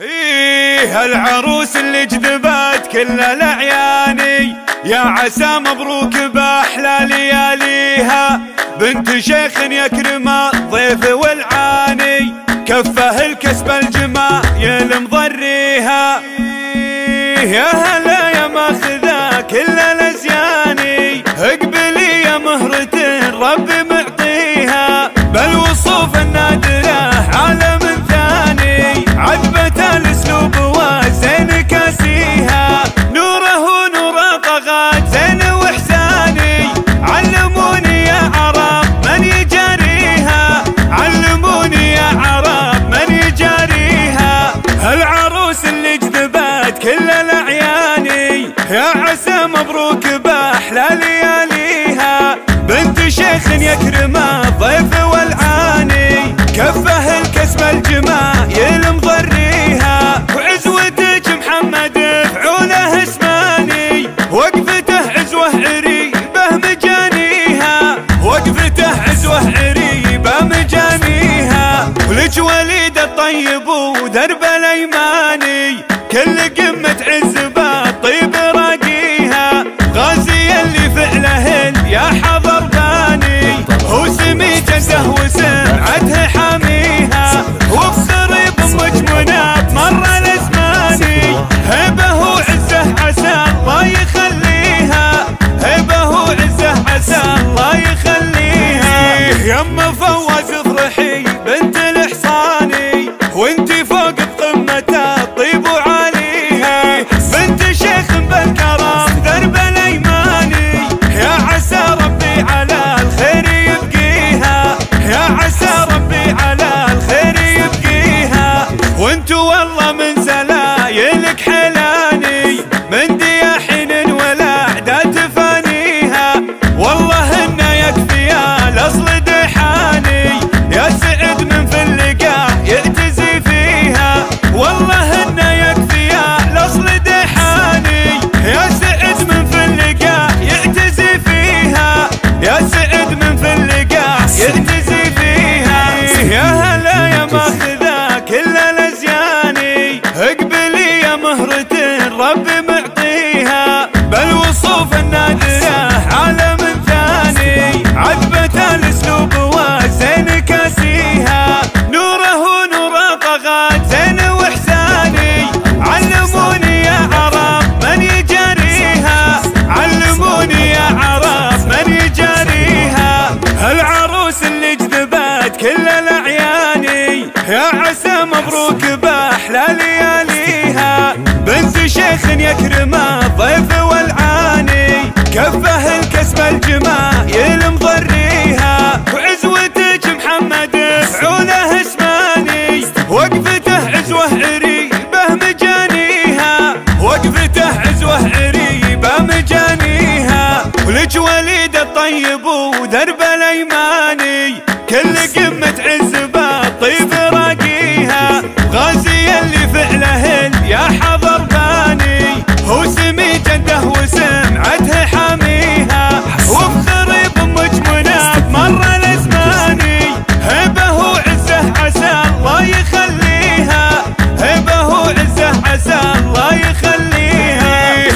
ايه العروس اللي جذبت كل الاعياني، يا عسى مبروك باحلى لياليها. بنت شيخ يكرم الضيف والعاني، كفه الكسب الجمايل مضريها. يا هلا يا ماخذه كل الازياني، اقبلي يا مهرة ربي معطيها. بالوصوف النادره عالم ثاني، عذبة الاسلوب وزين كاسيها. نوره نور طغات زين واحساني، علموني يا عرب من يجاريها. علموني يا عرب من يجاريها. العروس اللي جذبت كل الاعياني، يا عسى مبروك باحلى لياليها. بنت شيخ يكرم الضيف والعاني، كفه الكسب الجمايل مضريها. وعزوتك محمد فعوله اسماني، وقفته عزوه عريبه مجانيها. وقفته عزوه عريبه مجانيها. ولك وليد الطيب ودرب الايماني، كل قمه عز بالطيب راقيها. غازي اللي فعله يا حضر باني، هو سمي جده وسمعته حاميها. وبصريب امك مناب مر الازماني، هبه وعزه عسى الله يخليها. هبه وعزه عسى الله يخليها. يما فواز افرحي بنت الحصاني، وانتي فوق بقمة الطيب وعاليها. بنت شيخ بالكرم درب الايماني، يا عسى ربي على الخير يبقيها. يا عسى ربي على الخير يبقيها. وانتو والله من زلايلك حلاني، من دياحين ولا اعداد تفانيها. والله انه يكفي الاصل دحاني، يا سعد من في اللقاء يعتزي فيها. والله انه يكفي الاصل دحاني، يا سعد من في اللقاء يعتزي فيها. يا سعد من في اللقاء يعتزي فيها. يا هلا يا ماخذه كل الازياني، اقبلي يا مهرة ربي معطيها. بالوصوف النادره عالم ثاني، عذبة الاسلوب وزين كاسيها. نوره نور طغات زين واحساني، علموني يا عرب من يجاريها. علموني يا عرب من يجاريها. العروس اللي جذبت كل الاعياني، يا عسى مبروك باحلى لياليها. بنت شيخ يكرم الضيف والعاني، كفه الكسب الجمايل مضريها. وعزوتك محمد فعوله اسماني، وقفته عزوه عريبه مجانيها. وقفته عزوه عريبه مجانيها. ولك وليد الطيب ودرب الايماني، كل قمه عز بالطيب راقيها. غازي اللي فعله يا حضر باني، هو سمي جده وسمعته حاميها. وبصريب امك مناب مر الازماني، هبه وعزه عسى الله يخليها. هبه وعزه عسى الله يخليها.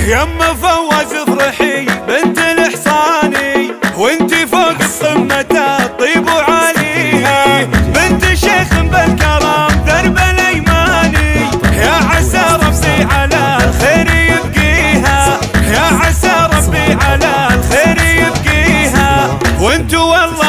يما فواز افرحي بنت الحصاني، وانتي فوق قمة الطيب وعاليها. بنت شيخ بالكرم درب الايماني، يا عسى ربي على الخير يبقيها. يا عسى ربي على الخير يبقيها. وانتو والله